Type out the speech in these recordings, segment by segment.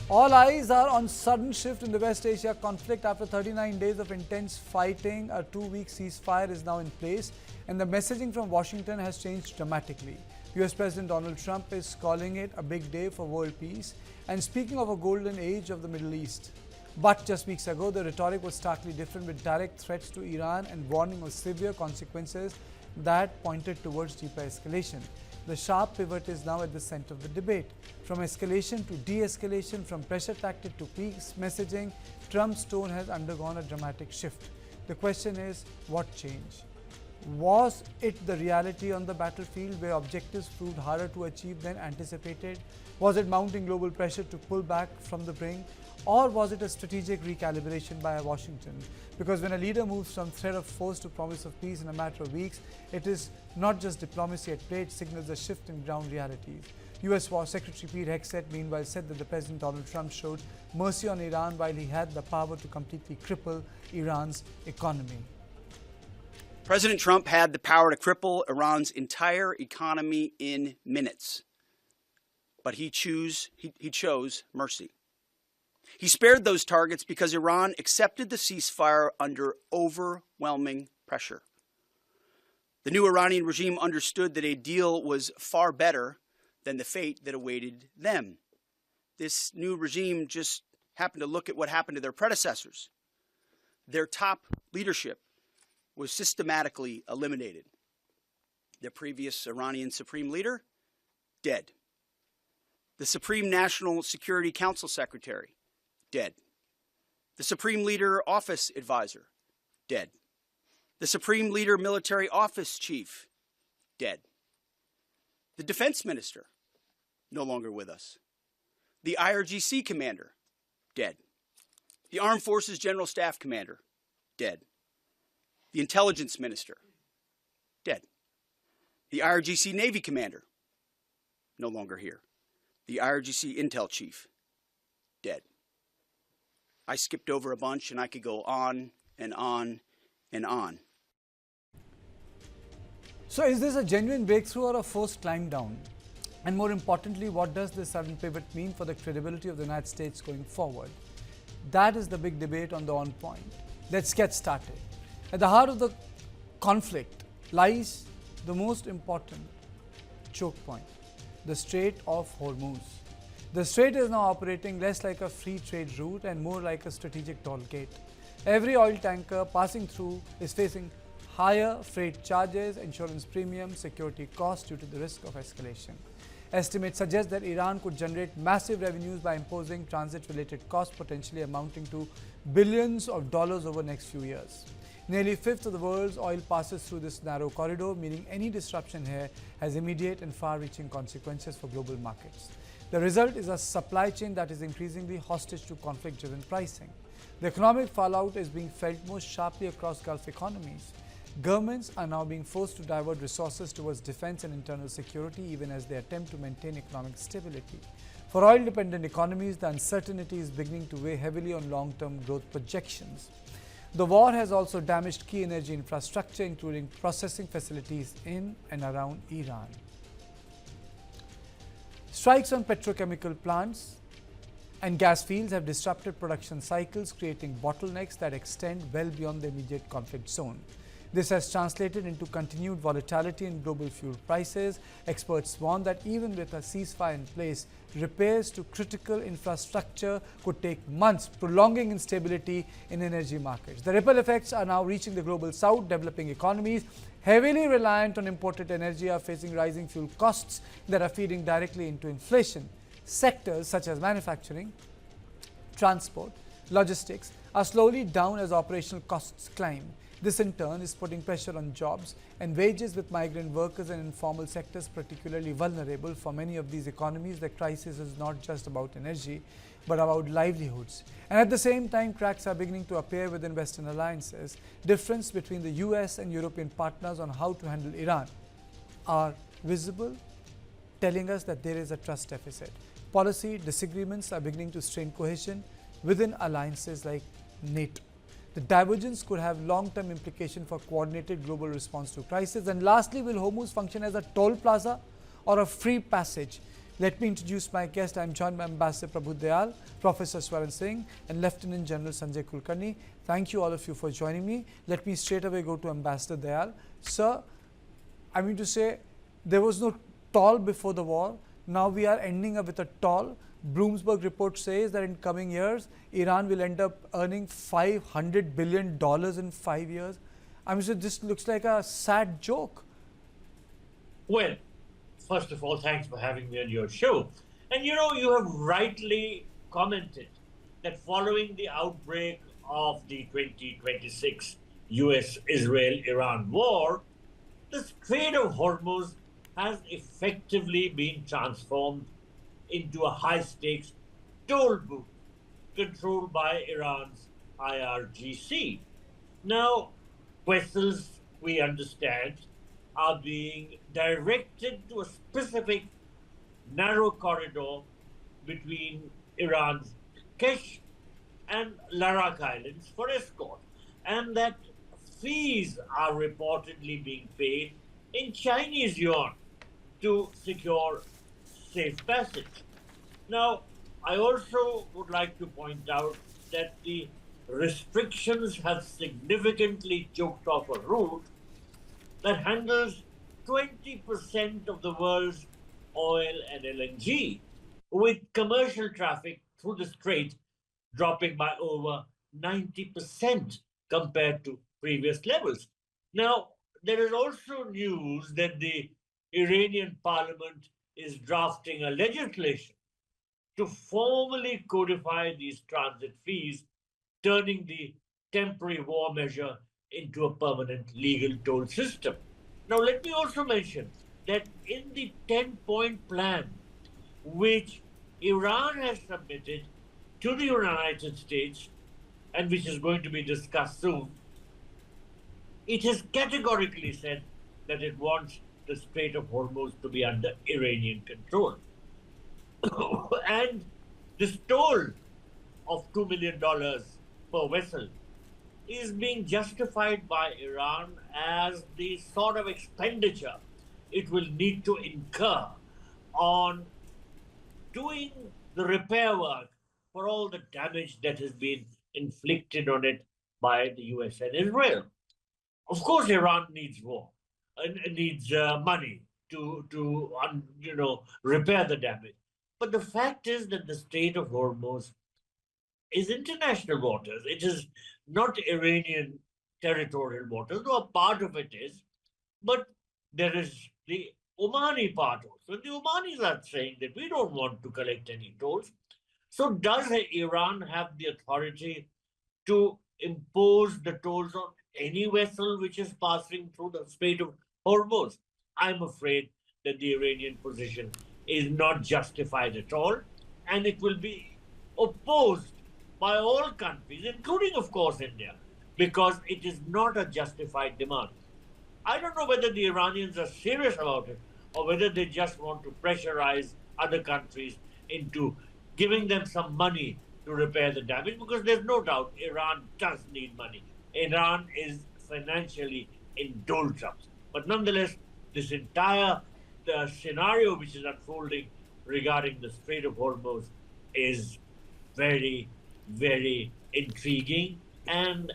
All eyes are on sudden shift in the West Asia conflict after 39 days of intense fighting. A 2-week ceasefire is now in place and the messaging from Washington has changed dramatically. US President Donald Trump is calling it a big day for world peace and speaking of a golden age of the Middle East. But just weeks ago, the rhetoric was starkly different with direct threats to Iran and warning of severe consequences that pointed towards deeper escalation. The sharp pivot is now at the center of the debate. From escalation to de-escalation, from pressure tactic to peace messaging, Trump's tone has undergone a dramatic shift. The question is, what changed? Was it the reality on the battlefield where objectives proved harder to achieve than anticipated? Was it mounting global pressure to pull back from the brink? Or was it a strategic recalibration by Washington? Because when a leader moves from threat of force to promise of peace in a matter of weeks, it is not just diplomacy at play, it signals a shift in ground realities. US War Secretary Pete Hegseth meanwhile said that the President Donald Trump showed mercy on Iran while he had the power to completely cripple Iran's economy. President Trump had the power to cripple Iran's entire economy in minutes. But he chose mercy. He spared those targets because Iran accepted the ceasefire under overwhelming pressure. The new Iranian regime understood that a deal was far better than the fate that awaited them. This new regime just happened to look at what happened to their predecessors. Their top leadership was systematically eliminated. The previous Iranian supreme leader, dead. The Supreme National Security Council Secretary, dead. The Supreme Leader Office Advisor, dead. The Supreme Leader Military Office Chief, dead. The Defense Minister, no longer with us. The IRGC Commander, dead. The Armed Forces General Staff Commander, dead. The Intelligence Minister, dead. The IRGC Navy Commander, no longer here. The IRGC Intel Chief, dead. I skipped over a bunch and I could go on and on and on. So is this a genuine breakthrough or a forced climb down? And more importantly, what does this sudden pivot mean for the credibility of the United States going forward? That is the big debate on the On Point. Let's get started. At the heart of the conflict lies the most important choke point, the Strait of Hormuz. The strait is now operating less like a free trade route and more like a strategic toll gate. Every oil tanker passing through is facing higher freight charges, insurance premiums, security costs due to the risk of escalation. Estimates suggest that Iran could generate massive revenues by imposing transit-related costs potentially amounting to billions of dollars over the next few years. Nearly a fifth of the world's oil passes through this narrow corridor, meaning any disruption here has immediate and far-reaching consequences for global markets. The result is a supply chain that is increasingly hostage to conflict-driven pricing. The economic fallout is being felt most sharply across Gulf economies. Governments are now being forced to divert resources towards defense and internal security, even as they attempt to maintain economic stability. For oil-dependent economies, the uncertainty is beginning to weigh heavily on long-term growth projections. The war has also damaged key energy infrastructure, including processing facilities in and around Iran. Strikes on petrochemical plants and gas fields have disrupted production cycles, creating bottlenecks that extend well beyond the immediate conflict zone. This has translated into continued volatility in global fuel prices. Experts warn that even with a ceasefire in place, repairs to critical infrastructure could take months, prolonging instability in energy markets. The ripple effects are now reaching the global south. Developing economies heavily reliant on imported energy are facing rising fuel costs that are feeding directly into inflation. Sectors such as manufacturing, transport, logistics are slowly down as operational costs climb. This in turn is putting pressure on jobs and wages, with migrant workers and informal sectors particularly vulnerable. For many of these economies, the crisis is not just about energy, but about livelihoods. And at the same time, cracks are beginning to appear within Western alliances. Difference between the US and European partners on how to handle Iran are visible, telling us that there is a trust deficit. Policy disagreements are beginning to strain cohesion within alliances like NATO. The divergence could have long-term implications for coordinated global response to crisis. And lastly, will Hormuz function as a toll plaza or a free passage Let me introduce my guest. I'm joined by Ambassador Prabhu Dayal, Professor Swaran Singh, and Lieutenant General Sanjay Kulkarni. Thank you all of you for joining me. Let me straight away go to Ambassador Dayal. Sir, I mean to say, there was no toll before the war. Now we are ending up with a toll. Bloomberg report says that in coming years, Iran will end up earning $500 billion in 5 years. I mean, so this looks like a sad joke. Well, first of all, thanks for having me on your show. And you have rightly commented that following the outbreak of the 2026 US-Israel-Iran war, the Strait of Hormuz has effectively been transformed into a high-stakes toll booth controlled by Iran's IRGC. Now, vessels, we understand, are being directed to a specific narrow corridor between Iran's Kesh and Larak Islands for escort, and that fees are reportedly being paid in Chinese yuan to secure safe passage. Now, I also would like to point out that the restrictions have significantly choked off a route that handles 20% of the world's oil and LNG, with commercial traffic through the strait dropping by over 90% compared to previous levels. Now, there is also news that the Iranian parliament is drafting a legislation to formally codify these transit fees, turning the temporary war measure into a permanent legal toll system. Now, let me also mention that in the 10-point plan, which Iran has submitted to the United States, and which is going to be discussed soon, it has categorically said that it wants the Strait of Hormuz to be under Iranian control. And this toll of $2 million per vessel is being justified by Iran as the sort of expenditure it will need to incur on doing the repair work for all the damage that has been inflicted on it by the US and Israel. Of course, Iran needs war and needs money to repair the damage. But the fact is that the Strait of Hormuz is international waters. It is not Iranian territorial waters, though a part of it is. But there is the Omani part also. And the Omanis are saying that we don't want to collect any tolls. So does Iran have the authority to impose the tolls on any vessel which is passing through the Strait of Hormuz? I'm afraid that the Iranian position is not justified at all, and it will be opposed by all countries, including, of course, India, because it is not a justified demand. I don't know whether the Iranians are serious about it or whether they just want to pressurize other countries into giving them some money to repair the damage, because there's no doubt Iran does need money. Iran is financially in doldrums. But nonetheless, this entire scenario which is unfolding regarding the Strait of Hormuz is very, very intriguing, and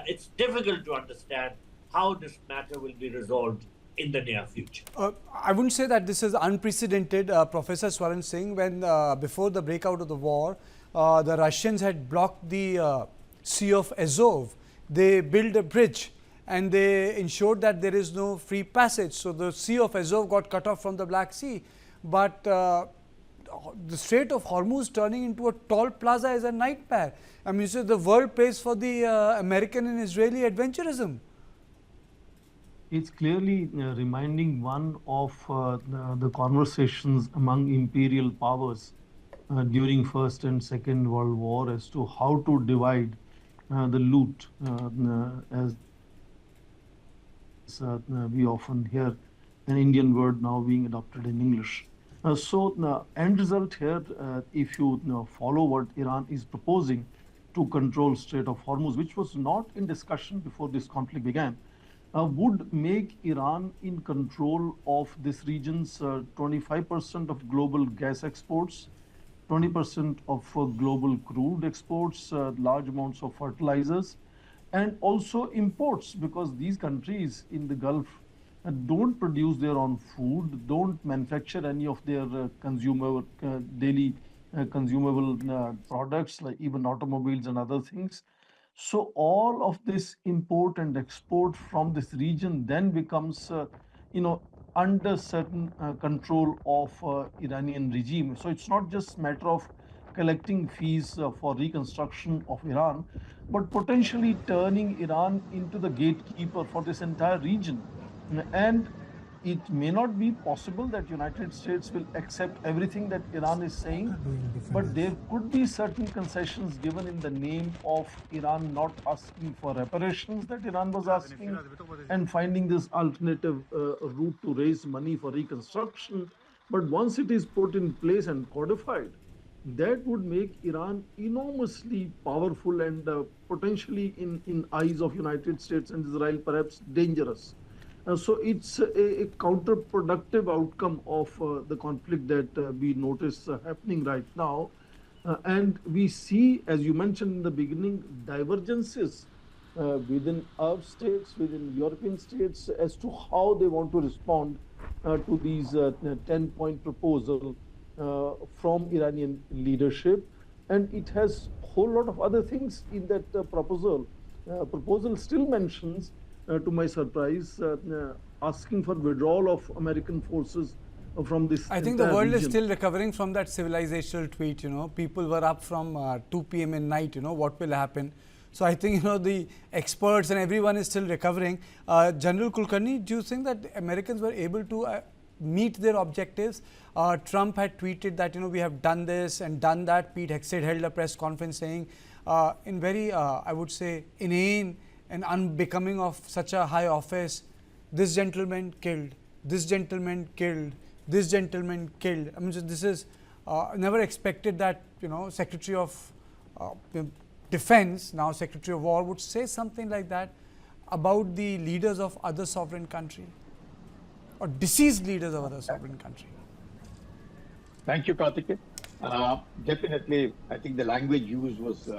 it's difficult to understand how this matter will be resolved in the near future. I wouldn't say that this is unprecedented, Professor Swaran Singh. When before the breakout of the war, the Russians had blocked the Sea of Azov. They built a bridge and they ensured that there is no free passage. So the Sea of Azov got cut off from the Black Sea. But the Strait of Hormuz turning into a toll plaza is a nightmare. I mean, so the world pays for the American and Israeli adventurism. It's clearly reminding one of the conversations among imperial powers during First and Second World War as to how to divide the loot, as we often hear an Indian word now being adopted in English. So the end result here, if you follow what Iran is proposing to control Strait of Hormuz, which was not in discussion before this conflict began, would make Iran in control of this region's 25% of global gas exports, 20% of global crude exports, large amounts of fertilizers, and also imports, because these countries in the Gulf don't produce their own food, don't manufacture any of their daily consumable products, like even automobiles and other things. So all of this import and export from this region then becomes, you know, under certain control of Iranian regime. So it's not just matter of collecting fees for reconstruction of Iran, but potentially turning Iran into the gatekeeper for this entire region. And it may not be possible that United States will accept everything that Iran is saying, but there could be certain concessions given in the name of Iran not asking for reparations that Iran was asking, and finding this alternative route to raise money for reconstruction. But once it is put in place and codified, that would make Iran enormously powerful and potentially in eyes of United States and Israel perhaps dangerous. So it's a counterproductive outcome of the conflict that we notice happening right now. And we see, as you mentioned in the beginning, divergences within Arab states, within European states, as to how they want to respond to these 10-point proposal from Iranian leadership. And it has a whole lot of other things in that proposal. Proposal still mentions, to my surprise, asking for withdrawal of American forces from this I think the entire world is region. still recovering from that civilizational tweet, you know. People were up from 2 p.m. in night, you know, what will happen. So I think, you know, the experts and everyone is still recovering. General Kulkarni, do you think that Americans were able to meet their objectives? Trump had tweeted that, you know, we have done this and done that. Pete Hegseth held a press conference saying, in very, I would say, inane and unbecoming of such a high office, this gentleman killed, this gentleman killed, this gentleman killed. I mean, this is never expected that, you know, Secretary of Defense, now Secretary of War, would say something like that about the leaders of other sovereign country or deceased leaders of other sovereign country. Thank you, Karthikeyan. Definitely, I think the language used was,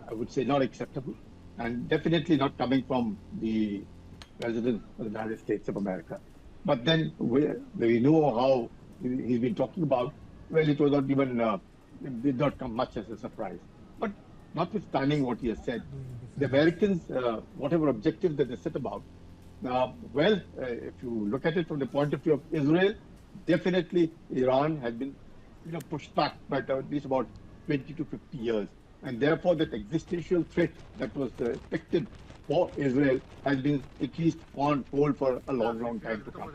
I would say not acceptable, and definitely not coming from the President of the United States of America. But then we know how he's been talking about, well, it was not even, it did not come much as a surprise. But notwithstanding what he has said, the Americans, whatever objectives that they set about, if you look at it from the point of view of Israel, definitely Iran has been, you know, pushed back by at least about 20 to 50 years. And therefore, that existential threat that was expected for Israel has been at least on hold for a long, long time to come.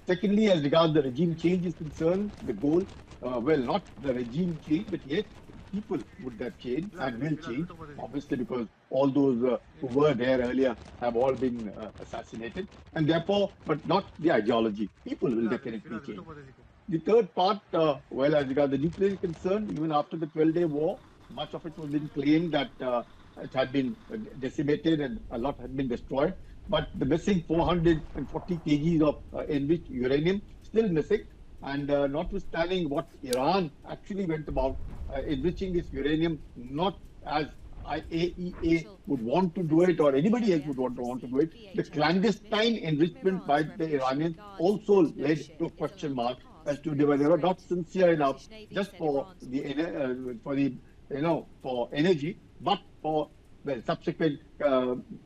Secondly, as regards the regime change is concerned, the goal, not the regime change, but yet people would have changed and will change, obviously, because all those who were there earlier have all been assassinated. And therefore, but not the ideology. People will definitely change. The third part, as regards the nuclear is concerned, even after the 12-day war, much of it was being claimed that it had been decimated and a lot had been destroyed. But the missing 440 kgs of enriched uranium still missing. And notwithstanding what Iran actually went about enriching this uranium, not as IAEA would want to do it or anybody else would want to do it, the clandestine enrichment by the Iranians also led to a question mark as to whether they were not sincere enough just for energy, but for subsequent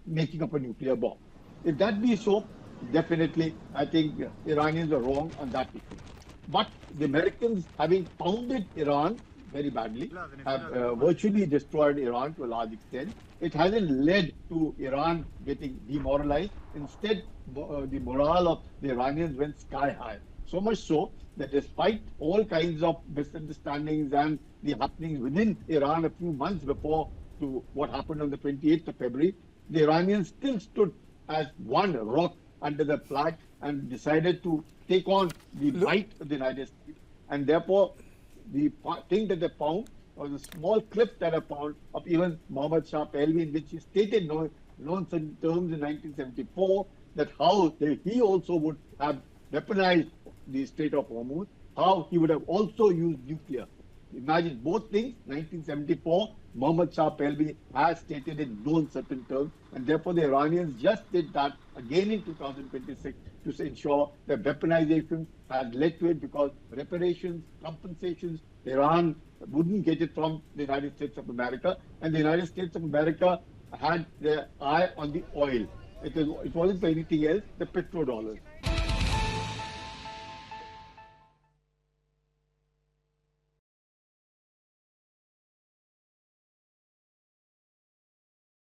making of a nuclear bomb. If that be so, definitely I think Iranians are wrong on that issue. But the Americans, having pounded Iran very badly, have virtually destroyed Iran to a large extent. It hasn't led to Iran getting demoralized. Instead, the morale of the Iranians went sky high. So much so that despite all kinds of misunderstandings and the happenings within Iran a few months before to what happened on the 28th of February, the Iranians still stood as one rock under the flag and decided to take on the might of the United States. And therefore, the thing that they found was a small clip that I found of even Mohammad Shah Pahlavi, in which he stated known certain terms in 1974 that how he also would have weaponized the Strait of Hormuz, how he would have also used nuclear. Imagine both things. 1974, Mohammad Shah Pahlavi has stated in no uncertain terms, and therefore the Iranians just did that again in 2026 to ensure that weaponization had led to it, because reparations, compensations, Iran wouldn't get it from the United States of America, and the United States of America had their eye on the oil. It wasn't for anything else, the petrodollars.